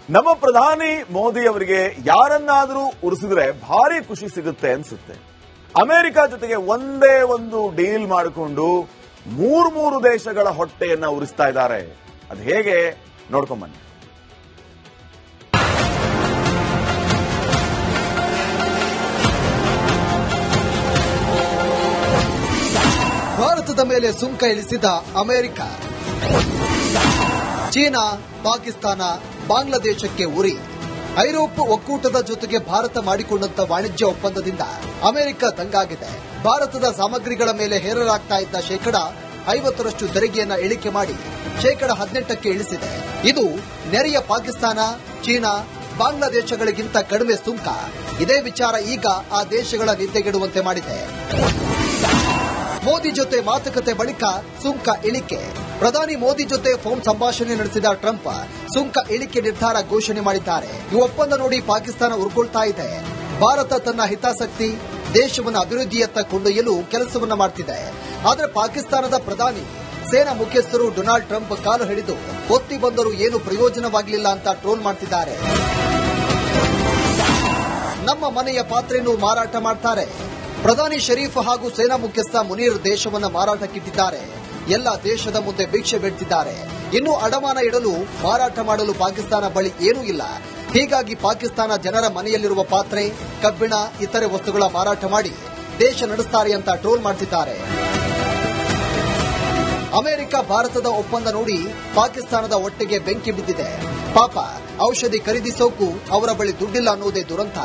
ನಮ್ಮ ಪ್ರಧಾನಿ ಮೋದಿ ಅವರಿಗೆ ಯಾರನ್ನಾದರೂ ಉರಿಸಿದ್ರೆ ಭಾರಿ ಖುಷಿ ಸಿಗುತ್ತೆ ಅನ್ಸುತ್ತೆ. ಅಮೆರಿಕ ಜೊತೆಗೆ ಒಂದೇ ಒಂದು ಡೀಲ್ ಮಾಡಿಕೊಂಡು ಮೂರು ದೇಶಗಳ ಹೊಟ್ಟೆಯನ್ನ ಉರಿಸ್ತಾ ಇದ್ದಾರೆ. ಅದು ಹೇಗೆ ನೋಡ್ಕೊಂಬನ್ನಿ. ಭಾರತದ ಮೇಲೆ ಸುಂಕ ಇಳಿಸಿದ ಅಮೆರಿಕ, ಚೀನಾ, ಪಾಕಿಸ್ತಾನ, ಬಾಂಗ್ಲಾದೇಶಕ್ಕೆ ಉರಿ. ಐರೋಪ್ ಒಕ್ಕೂಟದ ಜೊತೆಗೆ ಭಾರತ ಮಾಡಿಕೊಂಡಂತ ವಾಣಿಜ್ಯ ಒಪ್ಪಂದದಿಂದ ಅಮೆರಿಕ ದಂಗಾಗಿದೆ. ಭಾರತದ ಸಾಮಗ್ರಿಗಳ ಮೇಲೆ ಹೇರಲಾಗ್ತಾ ಇದ್ದ ಶೇಕಡ 50ರಷ್ಟು ತೆರಿಗೆಯನ್ನ ಇಳಿಕೆ ಮಾಡಿ ಶೇಕಡ 18ಕ್ಕೆ ಇಳಿಸಿದೆ. ಇದು ನೆರೆಯ ಪಾಕಿಸ್ತಾನ, ಚೀನಾ, ಬಾಂಗ್ಲಾದೇಶಗಳಿಗಿಂತ ಕಡಿಮೆ ಸುಂಕ. ಇದೇ ವಿಚಾರ ಈಗ ಆ ದೇಶಗಳ ನಿದ್ದೆಗೆಡುವಂತೆ ಮಾಡಿದೆ. ಮೋದಿ ಜೊತೆ ಮಾತುಕತೆ ಬಳಿಕ ಸುಂಕ ಇಳಿಕೆ. ಪ್ರಧಾನಿ ಮೋದಿ ಜೊತೆ ಫೋನ್ ಸಂಭಾಷಣೆ ನಡೆಸಿದ ಟ್ರಂಪ್ ಸುಂಕ ಇಳಿಕೆ ನಿರ್ಧಾರ ಘೋಷಣೆ ಮಾಡಿದ್ದಾರೆ. ಈ ಒಪ್ಪಂದ ನೋಡಿ ಪಾಕಿಸ್ತಾನ ಉರ್ಕೊಳ್ತಾ ಇದೆ. ಭಾರತ ತನ್ನ ಹಿತಾಸಕ್ತಿ, ದೇಶವನ್ನು ಅಭಿವೃದ್ಧಿಯತ್ತ ಕೊಂಡೊಯ್ಯಲು ಕೆಲಸವನ್ನ ಮಾಡ್ತಿದೆ. ಆದರೆ ಪಾಕಿಸ್ತಾನದ ಪ್ರಧಾನಿ, ಸೇನಾ ಮುಖ್ಯಸ್ಥರು ಡೊನಾಲ್ಡ್ ಟ್ರಂಪ್ ಕಾಲು ಹಿಡಿದು ಒತ್ತಿ ಬಂದರೂ ಏನು ಪ್ರಯೋಜನವಾಗಲಿಲ್ಲ ಅಂತ ಟ್ರೋಲ್ ಮಾಡ್ತಿದ್ದಾರೆ. ನಮ್ಮ ಮನೆಯ ಪಾತ್ರೆಯನ್ನು ಮಾರಾಟ ಮಾಡ್ತಾರೆ. ಪ್ರಧಾನಿ ಶರೀಫ್ ಹಾಗೂ ಸೇನಾ ಮುಖ್ಯಸ್ಥ ಮುನೀರ್ ದೇಶವನ್ನ ಮಾರಾಟಕ್ಕಿಟ್ಟಿದ್ದಾರೆ. ಎಲ್ಲ ದೇಶದ ಮುಂದೆ ಭಿಕ್ಷೆ ಬೇಡ್ತಿದ್ದಾರೆ. ಇನ್ನು ಅಡಮಾನ ಇಡಲು, ಮಾರಾಟ ಮಾಡಲು ಪಾಕಿಸ್ತಾನ ಬಳಿ ಏನೂ ಇಲ್ಲ. ಹೀಗಾಗಿ ಪಾಕಿಸ್ತಾನ ಜನರ ಮನೆಯಲ್ಲಿರುವ ಪಾತ್ರೆ, ಕಬ್ಬಿಣ, ಇತರೆ ವಸ್ತುಗಳ ಮಾರಾಟ ಮಾಡಿ ದೇಶ ನಡೆಸ್ತಾರೆ ಅಂತ ಟ್ರೋಲ್ ಮಾಡ್ತಿದ್ದಾರೆ. ಅಮೆರಿಕ ಭಾರತದ ಒಪ್ಪಂದ ನೋಡಿ ಪಾಕಿಸ್ತಾನದ ಹೊಟ್ಟೆಗೆ ಬೆಂಕಿ ಬಿದ್ದಿದೆ. ಪಾಪ, ಔಷಧಿ ಖರೀದಿಸೋಕು ಅವರ ಬಳಿ ದುಡ್ಡಿಲ್ಲ ಅನ್ನೋದೇ ದುರಂತ.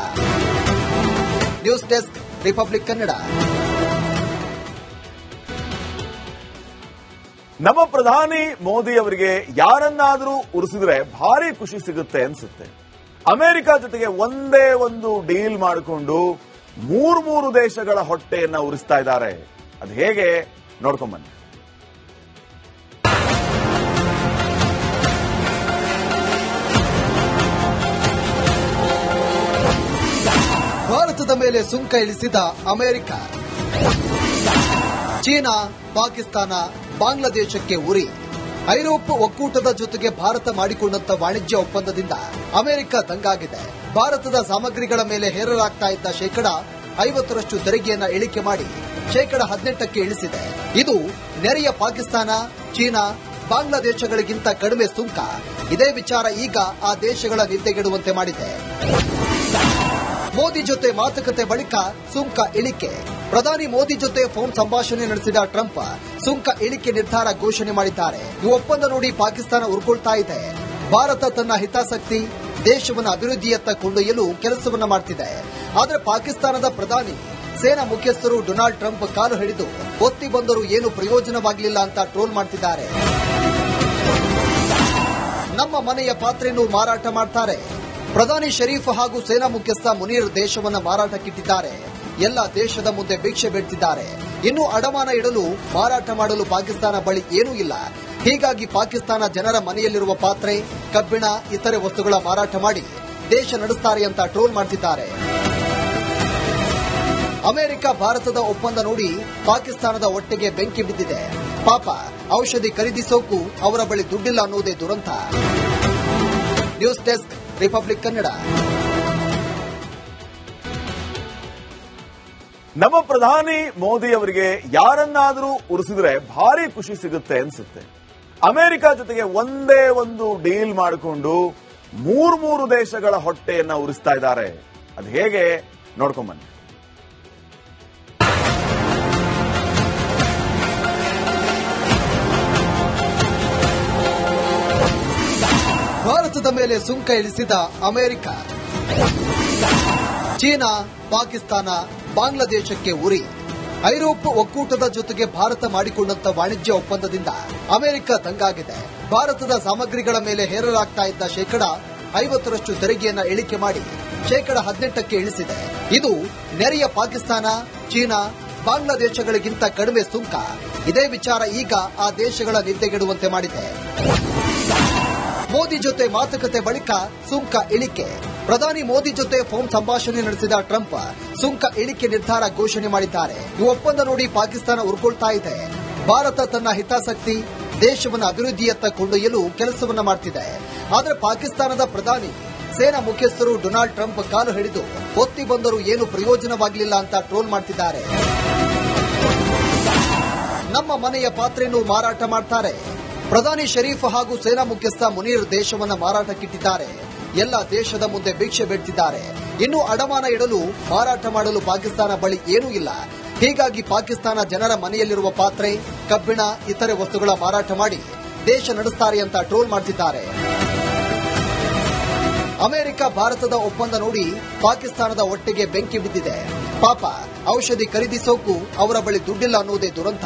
News desk, republic Kannada. ನಮ್ಮ ಪ್ರಧಾನಿ ಮೋದಿ ಅವರಿಗೆ ಯಾರನ್ನಾದರೂ ಉರಿಸಿದ್ರೆ ಭಾರಿ ಖುಷಿ ಸಿಗುತ್ತೆ ಅನ್ಸುತ್ತೆ. ಅಮೆರಿಕ ಜೊತೆಗೆ ಒಂದೇ ಒಂದು ಡೀಲ್ ಮಾಡಿಕೊಂಡು ಮೂರು ದೇಶಗಳ ಹೊಟ್ಟೆಯನ್ನ ಉರಿಸ್ತಾ ಇದ್ದಾರೆ. ಅದು ಹೇಗೆ ನೋಡ್ಕೊಂಬನ್ನಿ. ಭಾರತದ ಮೇಲೆ ಸುಂಕ ಇಳಿಸಿದ ಅಮೆರಿಕ, ಚೀನಾ, ಪಾಕಿಸ್ತಾನ, ಬಾಂಗ್ಲಾದೇಶಕ್ಕೆ ಉರಿ. ಐರೋಪ್ ಒಕ್ಕೂಟದ ಜೊತೆಗೆ ಭಾರತ ಮಾಡಿಕೊಂಡಂತ ವಾಣಿಜ್ಯ ಒಪ್ಪಂದದಿಂದ ಅಮೆರಿಕ ದಂಗಾಗಿದೆ. ಭಾರತದ ಸಾಮಗ್ರಿಗಳ ಮೇಲೆ ಹೇರಲಾಗ್ತಾ ಇದ್ದ ಶೇಕಡ 50ರಷ್ಟು ತೆರಿಗೆಯನ್ನ ಇಳಿಕೆ ಮಾಡಿ ಶೇಕಡ 18ಕ್ಕೆ ಇಳಿಸಿದೆ. ಇದು ನೆರೆಯ ಪಾಕಿಸ್ತಾನ, ಚೀನಾ, ಬಾಂಗ್ಲಾದೇಶಗಳಿಗಿಂತ ಕಡಿಮೆ ಸುಂಕ. ಇದೇ ವಿಚಾರ ಈಗ ಆ ದೇಶಗಳ ನಿದ್ದೆಗೆಡುವಂತೆ ಮಾಡಿದೆ. ಮೋದಿ ಜೊತೆ ಮಾತುಕತೆ ಬಳಿಕ ಸುಂಕ ಇಳಿಕೆ. ಪ್ರಧಾನಿ ಮೋದಿ ಜೊತೆ ಫೋನ್ ಸಂಭಾಷಣೆ ನಡೆಸಿದ ಟ್ರಂಪ್ ಸುಂಕ ಇಳಿಕೆ ನಿರ್ಧಾರ ಘೋಷಣೆ ಮಾಡಿದ್ದಾರೆ. ಈ ಒಪ್ಪಂದ ನೋಡಿ ಪಾಕಿಸ್ತಾನ ಉರ್ಕೊಳ್ತಾ ಇದೆ. ಭಾರತ ತನ್ನ ಹಿತಾಸಕ್ತಿ, ದೇಶವನ್ನು ಅಭಿವೃದ್ಧಿಯತ್ತ ಕೊಂಡೊಯ್ಯಲು ಕೆಲಸವನ್ನ ಮಾಡ್ತಿದೆ. ಆದರೆ ಪಾಕಿಸ್ತಾನದ ಪ್ರಧಾನಿ, ಸೇನಾ ಮುಖ್ಯಸ್ಥರು ಡೊನಾಲ್ಡ್ ಟ್ರಂಪ್ ಕಾಲು ಹಿಡಿದು ಒತ್ತಿ ಬಂದರೂ ಏನು ಪ್ರಯೋಜನವಾಗಲಿಲ್ಲ ಅಂತ ಟ್ರೋಲ್ ಮಾಡ್ತಿದ್ದಾರೆ. ನಮ್ಮ ಮನೆಯ ಪಾತ್ರೆಯನ್ನು ಮಾರಾಟ ಮಾಡ್ತಾರೆ. ಪ್ರಧಾನಿ ಶರೀಫ್ ಹಾಗೂ ಸೇನಾ ಮುಖ್ಯಸ್ಥ ಮುನೀರ್ ದೇಶವನ್ನ ಮಾರಾಟಕ್ಕಿಟ್ಟಿದ್ದಾರೆ. ಎಲ್ಲ ದೇಶದ ಮುಂದೆ ಭಿಕ್ಷೆ ಬೇಡ್ತಿದ್ದಾರೆ. ಇನ್ನು ಅಡಮಾನ ಇಡಲು, ಮಾರಾಟ ಮಾಡಲು ಪಾಕಿಸ್ತಾನ ಬಳಿ ಏನೂ ಇಲ್ಲ. ಹೀಗಾಗಿ ಪಾಕಿಸ್ತಾನ ಜನರ ಮನೆಯಲ್ಲಿರುವ ಪಾತ್ರೆ, ಕಬ್ಬಿಣ, ಇತರೆ ವಸ್ತುಗಳ ಮಾರಾಟ ಮಾಡಿ ದೇಶ ನಡೆಸ್ತಾರೆ ಅಂತ ಟ್ರೋಲ್ ಮಾಡ್ತಿದ್ದಾರೆ. ಅಮೆರಿಕ ಭಾರತದ ಒಪ್ಪಂದ ನೋಡಿ ಪಾಕಿಸ್ತಾನದ ಹೊಟ್ಟೆಗೆ ಬೆಂಕಿ ಬಿದ್ದಿದೆ. ಪಾಪ, ಔಷಧಿ ಖರೀದಿಸೋಕು ಅವರ ಬಳಿ ದುಡ್ಡಿಲ್ಲ ಅನ್ನೋದೇ ದುರಂತ. News desk, republic Kannada. ನಮ್ಮ ಪ್ರಧಾನಿ ಮೋದಿ ಅವರಿಗೆ ಯಾರನ್ನಾದರೂ ಉರಿಸಿದ್ರೆ ಭಾರಿ ಖುಷಿ ಸಿಗುತ್ತೆ ಅನ್ಸುತ್ತೆ. ಅಮೆರಿಕ ಜೊತೆಗೆ ಒಂದೇ ಒಂದು ಡೀಲ್ ಮಾಡಿಕೊಂಡು ಮೂರು ದೇಶಗಳ ಹೊಟ್ಟೆಯನ್ನ ಉರಿಸ್ತಾ ಇದ್ದಾರೆ. ಅದು ಹೇಗೆ ನೋಡ್ಕೊಂಬನ್ನಿ. ಭಾರತದ ಮೇಲೆ ಸುಂಕ ಇಳಿಸಿದ ಅಮೆರಿಕ, ಚೀನಾ, ಪಾಕಿಸ್ತಾನ, ಬಾಂಗ್ಲಾದೇಶಕ್ಕೆ ಉರಿ. ಐರೋಪ್ ಒಕ್ಕೂಟದ ಜೊತೆಗೆ ಭಾರತ ಮಾಡಿಕೊಂಡಂತ ವಾಣಿಜ್ಯ ಒಪ್ಪಂದದಿಂದ ಅಮೆರಿಕ ದಂಗಾಗಿದೆ. ಭಾರತದ ಸಾಮಗ್ರಿಗಳ ಮೇಲೆ ಹೇರಲಾಗ್ತಾ ಇದ್ದ ಶೇಕಡ 50ರಷ್ಟು ತೆರಿಗೆಯನ್ನ ಇಳಿಕೆ ಮಾಡಿ ಶೇಕಡ 18ಕ್ಕೆ ಇಳಿಸಿದೆ. ಇದು ನೆರೆಯ ಪಾಕಿಸ್ತಾನ, ಚೀನಾ, ಬಾಂಗ್ಲಾದೇಶಗಳಿಗಿಂತ ಕಡಿಮೆ ಸುಂಕ. ಇದೇ ವಿಚಾರ ಈಗ ಆ ದೇಶಗಳ ನಿದ್ದೆಗೆಡುವಂತೆ ಮಾಡಿದೆ. ಮೋದಿ ಜೊತೆ ಮಾತುಕತೆ ಬಳಿಕ ಸುಂಕ ಇಳಿಕೆ. ಪ್ರಧಾನಿ ಮೋದಿ ಜೊತೆ ಫೋನ್ ಸಂಭಾಷಣೆ ನಡೆಸಿದ ಟ್ರಂಪ್ ಸುಂಕ ಇಳಿಕೆ ನಿರ್ಧಾರ ಘೋಷಣೆ ಮಾಡಿದ್ದಾರೆ. ಈ ಒಪ್ಪಂದ ನೋಡಿ ಪಾಕಿಸ್ತಾನ ಉರ್ಕೊಳ್ತಾ ಇದೆ. ಭಾರತ ತನ್ನ ಹಿತಾಸಕ್ತಿ, ದೇಶವನ್ನು ಅಭಿವೃದ್ಧಿಯತ್ತ ಕೊಂಡೊಯ್ಯಲು ಕೆಲಸವನ್ನ ಮಾಡ್ತಿದೆ. ಆದರೆ ಪಾಕಿಸ್ತಾನದ ಪ್ರಧಾನಿ ಸೇನಾ ಮುಖ್ಯಸ್ಥರು ಡೊನಾಲ್ಡ್ ಟ್ರಂಪ್ ಕಾಲು ಹಿಡಿದು ಒತ್ತಿ ಬಂದರೂ ಏನು ಪ್ರಯೋಜನವಾಗಲಿಲ್ಲ ಅಂತ ಟ್ರೋಲ್ ಮಾಡ್ತಿದ್ದಾರೆ. ನಮ್ಮ ಮನೆಯ ಪಾತ್ರೆಯನ್ನು ಮಾರಾಟ ಮಾಡ್ತಾರೆ. ಪ್ರಧಾನಿ ಶರೀಫ್ ಹಾಗೂ ಸೇನಾ ಮುಖ್ಯಸ್ಥ ಮುನೀರ್ ದೇಶವನ್ನ ಮಾರಾಟಕ್ಕಿಟ್ಟಿದ್ದಾರೆ. ಎಲ್ಲ ದೇಶದ ಮುಂದೆ ಭಿಕ್ಷೆ ಬೇಡ್ತಿದ್ದಾರೆ. ಇನ್ನು ಅಡಮಾನ ಇಡಲು ಮಾರಾಟ ಮಾಡಲು ಪಾಕಿಸ್ತಾನ ಬಳಿ ಏನೂ ಇಲ್ಲ. ಹೀಗಾಗಿ ಪಾಕಿಸ್ತಾನ ಜನರ ಮನೆಯಲ್ಲಿರುವ ಪಾತ್ರೆ, ಕಬ್ಬಿಣ, ಇತರೆ ವಸ್ತುಗಳ ಮಾರಾಟ ಮಾಡಿ ದೇಶ ನಡೆಸ್ತಾರೆ ಅಂತ ಟ್ರೋಲ್ ಮಾಡ್ತಿದ್ದಾರೆ. ಅಮೆರಿಕ ಭಾರತದ ಒಪ್ಪಂದ ನೋಡಿ ಪಾಕಿಸ್ತಾನದ ಹೊಟ್ಟೆಗೆ ಬೆಂಕಿ ಬಿದ್ದಿದೆ. ಪಾಪ, ಔಷಧಿ ಖರೀದಿಸೋಕು ಅವರ ಬಳಿ ದುಡ್ಡಿಲ್ಲ ಅನ್ನೋದೇ ದುರಂತ.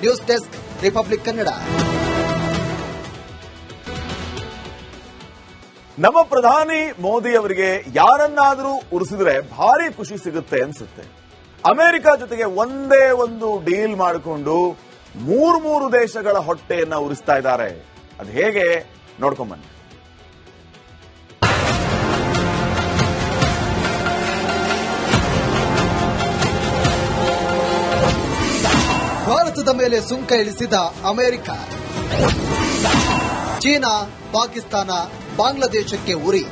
News desk, republic Kannada. ನಮ್ಮ ಪ್ರಧಾನಿ ಮೋದಿ ಅವರಿಗೆ ಯಾರನ್ನಾದರೂ ಉರಿಸಿದ್ರೆ ಭಾರಿ ಖುಷಿ ಸಿಗುತ್ತೆ ಅನ್ಸುತ್ತೆ. ಅಮೆರಿಕ ಜೊತೆಗೆ ಒಂದೇ ಒಂದು ಡೀಲ್ ಮಾಡಿಕೊಂಡು ಮೂರು ದೇಶಗಳ ಹೊಟ್ಟೆಯನ್ನ ಉರಿಸ್ತಾ ಇದ್ದಾರೆ. ಅದು ಹೇಗೆ ನೋಡ್ಕೊಂಬನ್ನಿ. ಭಾರತದ ಮೇಲೆ ಸುಂಕ ಇಳಿಸಿದ ಅಮೆರಿಕ, ಚೀನಾ, ಪಾಕಿಸ್ತಾನ, ಬಾಂಗ್ಲಾದೇಶಕ್ಕೆ ಉರಿ.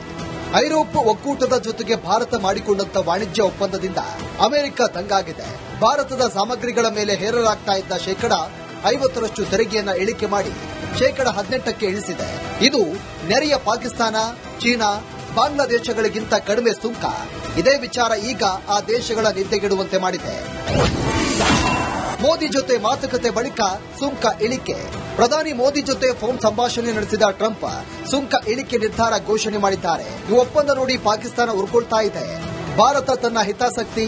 ಐರೋಪ್ಯ ಒಕ್ಕೂಟದ ಜೊತೆಗೆ ಭಾರತ ಮಾಡಿಕೊಂಡಂತ ವಾಣಿಜ್ಯ ಒಪ್ಪಂದದಿಂದ ಅಮೆರಿಕ ದಂಗಾಗಿದೆ. ಭಾರತದ ಸಾಮಗ್ರಿಗಳ ಮೇಲೆ ಹೇರಲಾಗ್ತಾ ಇದ್ದ ಶೇಕಡ 50ರಷ್ಟು ತೆರಿಗೆಯನ್ನ ಇಳಿಕೆ ಮಾಡಿ ಶೇಕಡ 18ಕ್ಕೆ ಇಳಿಸಿದೆ. ಇದು ನೆರೆಯ ಪಾಕಿಸ್ತಾನ, ಚೀನಾ, ಬಾಂಗ್ಲಾದೇಶಗಳಿಗಿಂತ ಕಡಿಮೆ ಸುಂಕ. ಇದೇ ವಿಚಾರ ಈಗ ಆ ದೇಶಗಳ ನಿದ್ದೆಗೆಡುವಂತೆ ಮಾಡಿದೆ. ಮೋದಿ ಜೊತೆ ಮಾತುಕತೆ ಬಳಿಕ ಸುಂಕ ಇಳಿಕೆ. ಪ್ರಧಾನಿ ಮೋದಿ ಜೊತೆ ಫೋನ್ ಸಂಭಾಷಣೆ ನಡೆಸಿದ ಟ್ರಂಪ್ ಸುಂಕ ಇಳಿಕೆ ನಿರ್ಧಾರ ಘೋಷಣೆ ಮಾಡಿದ್ದಾರೆ. ಈ ಒಪ್ಪಂದ ನೋಡಿ ಪಾಕಿಸ್ತಾನ ಉರ್ಕೊಳ್ತಾ ಇದೆ. ಭಾರತ ತನ್ನ ಹಿತಾಸಕ್ತಿ,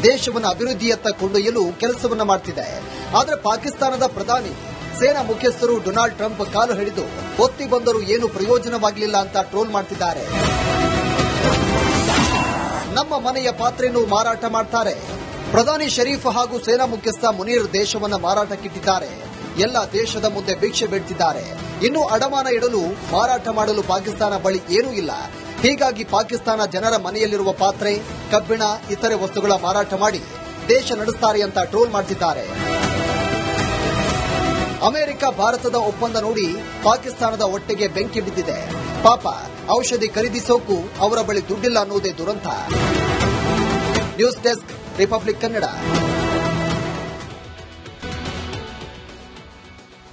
ದೇಶವನ್ನು ಅಭಿವೃದ್ಧಿಯತ್ತ ಕೊಂಡೊಯ್ಯಲು ಕೆಲಸವನ್ನ ಮಾಡ್ತಿದೆ. ಆದರೆ ಪಾಕಿಸ್ತಾನದ ಪ್ರಧಾನಿ ಸೇನಾ ಮುಖ್ಯಸ್ಥರು ಡೊನಾಲ್ಡ್ ಟ್ರಂಪ್ ಕಾಲು ಹಿಡಿದು ಒತ್ತಿ ಬಂದರೂ ಏನು ಪ್ರಯೋಜನವಾಗಲಿಲ್ಲ ಅಂತ ಟ್ರೋಲ್ ಮಾಡ್ತಿದ್ದಾರೆ. ನಮ್ಮ ಮನೆಯ ಪಾತ್ರೆಯನ್ನು ಮಾರಾಟ ಮಾಡ್ತಾರೆ. ಪ್ರಧಾನಿ ಶರೀಫ್ ಹಾಗೂ ಸೇನಾ ಮುಖ್ಯಸ್ಥ ಮುನೀರ್ ದೇಶವನ್ನ ಮಾರಾಟಕ್ಕಿಟ್ಟಿದ್ದಾರೆ. ಎಲ್ಲ ದೇಶದ ಮುಂದೆ ಭಿಕ್ಷೆ ಬೇಡ್ತಿದ್ದಾರೆ. ಇನ್ನು ಅಡಮಾನ ಇಡಲು ಮಾರಾಟ ಮಾಡಲು ಪಾಕಿಸ್ತಾನ ಬಳಿ ಏನೂ ಇಲ್ಲ. ಹೀಗಾಗಿ ಪಾಕಿಸ್ತಾನ ಜನರ ಮನೆಯಲ್ಲಿರುವ ಪಾತ್ರೆ, ಕಬ್ಬಿಣ, ಇತರೆ ವಸ್ತುಗಳ ಮಾರಾಟ ಮಾಡಿ ದೇಶ ನಡೆಸ್ತಾರೆ ಅಂತ ಟ್ರೋಲ್ ಮಾಡ್ತಿದ್ದಾರೆ. ಅಮೆರಿಕ ಭಾರತದ ಒಪ್ಪಂದ ನೋಡಿ ಪಾಕಿಸ್ತಾನದ ಹೊಟ್ಟೆಗೆ ಬೆಂಕಿ ಬಿದ್ದಿದೆ. ಪಾಪ, ಔಷಧಿ ಖರೀದಿಸೋಕು ಅವರ ಬಳಿ ದುಡ್ಡಿಲ್ಲ ಅನ್ನೋದೇ ದುರಂತ. News desk, republic Kannada.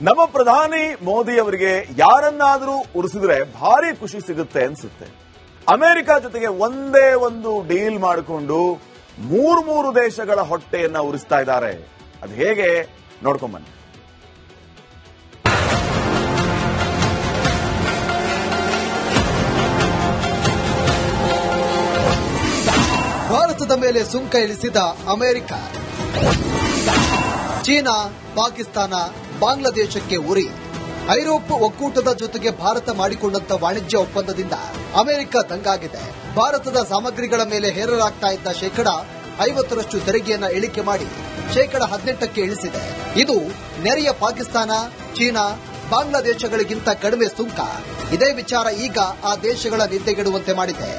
ನಮ್ಮ ಪ್ರಧಾನಿ ಮೋದಿ ಅವರಿಗೆ ಯಾರನ್ನಾದರೂ ಉರಿಸಿದ್ರೆ ಭಾರಿ ಖುಷಿ ಸಿಗುತ್ತೆ ಅನ್ಸುತ್ತೆ. ಅಮೆರಿಕ ಜೊತೆಗೆ ಒಂದೇ ಒಂದು ಡೀಲ್ ಮಾಡಿಕೊಂಡು ಮೂರು ದೇಶಗಳ ಹೊಟ್ಟೆಯನ್ನ ಉರಿಸ್ತಾ ಇದ್ದಾರೆ. ಅದು ಹೇಗೆ ನೋಡ್ಕೊಂಬನ್ನಿ. ಭಾರತದ ಮೇಲೆ ಸುಂಕ ಇಳಿಸಿದ ಅಮೆರಿಕ, ಚೀನಾ, ಪಾಕಿಸ್ತಾನ, ಬಾಂಗ್ಲಾದೇಶಕ್ಕೆ ಉರಿ. ಐರೋಪ್ಯ ಒಕ್ಕೂಟದ ಜೊತೆಗೆ ಭಾರತ ಮಾಡಿಕೊಂಡಂತ ವಾಣಿಜ್ಯ ಒಪ್ಪಂದದಿಂದ ಅಮೆರಿಕ ದಂಗಾಗಿದೆ. ಭಾರತದ ಸಾಮಗ್ರಿಗಳ ಮೇಲೆ ಹೇರಲಾಗ್ತಾ ಇದ್ದ ಶೇಕಡ 50ರಷ್ಟು ತೆರಿಗೆಯನ್ನ ಇಳಿಕೆ ಮಾಡಿ ಶೇಕಡ 18ಕ್ಕೆ ಇಳಿಸಿದೆ. ಇದು ನೆರೆಯ ಪಾಕಿಸ್ತಾನ, ಚೀನಾ, ಬಾಂಗ್ಲಾದೇಶಗಳಿಗಿಂತ ಕಡಿಮೆ ಸುಂಕ. ಇದೇ ವಿಚಾರ ಈಗ ಆ ದೇಶಗಳ ನಿದ್ದೆಗೆಡುವಂತೆ ಮಾಡಿದೆ.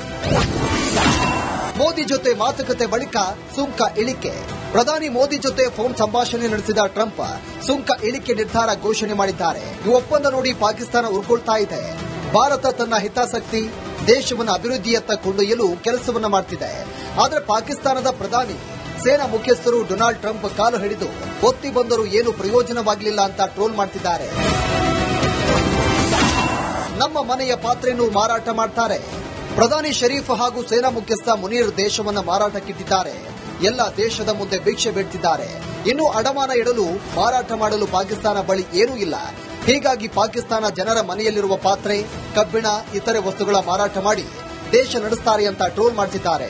ಮೋದಿ ಜೊತೆ ಮಾತುಕತೆ ಬಳಿಕ ಸುಂಕ ಇಳಿಕೆ. ಪ್ರಧಾನಿ ಮೋದಿ ಜೊತೆ ಫೋನ್ ಸಂಭಾಷಣೆ ನಡೆಸಿದ ಟ್ರಂಪ್ ಸುಂಕ ಇಳಿಕೆ ನಿರ್ಧಾರ ಘೋಷಣೆ ಮಾಡಿದ್ದಾರೆ. ಈ ಒಪ್ಪಂದ ನೋಡಿ ಪಾಕಿಸ್ತಾನ ಉರ್ಕೊಳ್ತಾ ಇದೆ. ಭಾರತ ತನ್ನ ಹಿತಾಸಕ್ತಿ, ದೇಶವನ್ನು ಅಭಿವೃದ್ಧಿಯತ್ತ ಕೊಂಡೊಯ್ಯಲು ಕೆಲಸವನ್ನ ಮಾಡ್ತಿದೆ. ಆದರೆ ಪಾಕಿಸ್ತಾನದ ಪ್ರಧಾನಿ ಸೇನಾ ಮುಖ್ಯಸ್ಥರು ಡೊನಾಲ್ಡ್ ಟ್ರಂಪ್ ಕಾಲು ಹಿಡಿದು ಒತ್ತಿ ಬಂದರೂ ಏನು ಪ್ರಯೋಜನವಾಗಲಿಲ್ಲ ಅಂತ ಟ್ರೋಲ್ ಮಾಡ್ತಿದ್ದಾರೆ. ನಮ್ಮ ಮನೆಯ ಪಾತ್ರೆಯನ್ನು ಮಾರಾಟ ಮಾಡ್ತಾರೆ. ಪ್ರಧಾನಿ ಶರೀಫ್ ಹಾಗೂ ಸೇನಾ ಮುಖ್ಯಸ್ಥ ಮುನೀರ್ ದೇಶವನ್ನ ಮಾರಾಟಕ್ಕಿಟ್ಟಿದ್ದಾರೆ. ಎಲ್ಲ ದೇಶದ ಮುಂದೆ ಭಿಕ್ಷೆ ಬೇಡ್ತಿದ್ದಾರೆ. ಇನ್ನು ಅಡಮಾನ ಇಡಲು ಮಾರಾಟ ಮಾಡಲು ಪಾಕಿಸ್ತಾನ ಬಳಿ ಏನೂ ಇಲ್ಲ. ಹೀಗಾಗಿ ಪಾಕಿಸ್ತಾನ ಜನರ ಮನೆಯಲ್ಲಿರುವ ಪಾತ್ರೆ, ಕಬ್ಬಿಣ, ಇತರೆ ವಸ್ತುಗಳ ಮಾರಾಟ ಮಾಡಿ ದೇಶ ನಡೆಸ್ತಾರೆ ಅಂತ ಟ್ರೋಲ್ ಮಾಡ್ತಿದ್ದಾರೆ.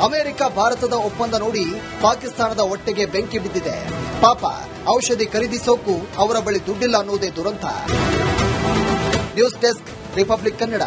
ಅಮೆರಿಕ ಭಾರತದ ಒಪ್ಪಂದ ನೋಡಿ ಪಾಕಿಸ್ತಾನದ ಹೊಟ್ಟೆಗೆ ಬೆಂಕಿ ಬಿದ್ದಿದೆ. ಪಾಪ, ಔಷಧಿ ಖರೀದಿಸೋಕು ಅವರ ಬಳಿ ದುಡ್ಡಿಲ್ಲ ಅನ್ನೋದೇ ದುರಂತ. News desk, republic Kannada.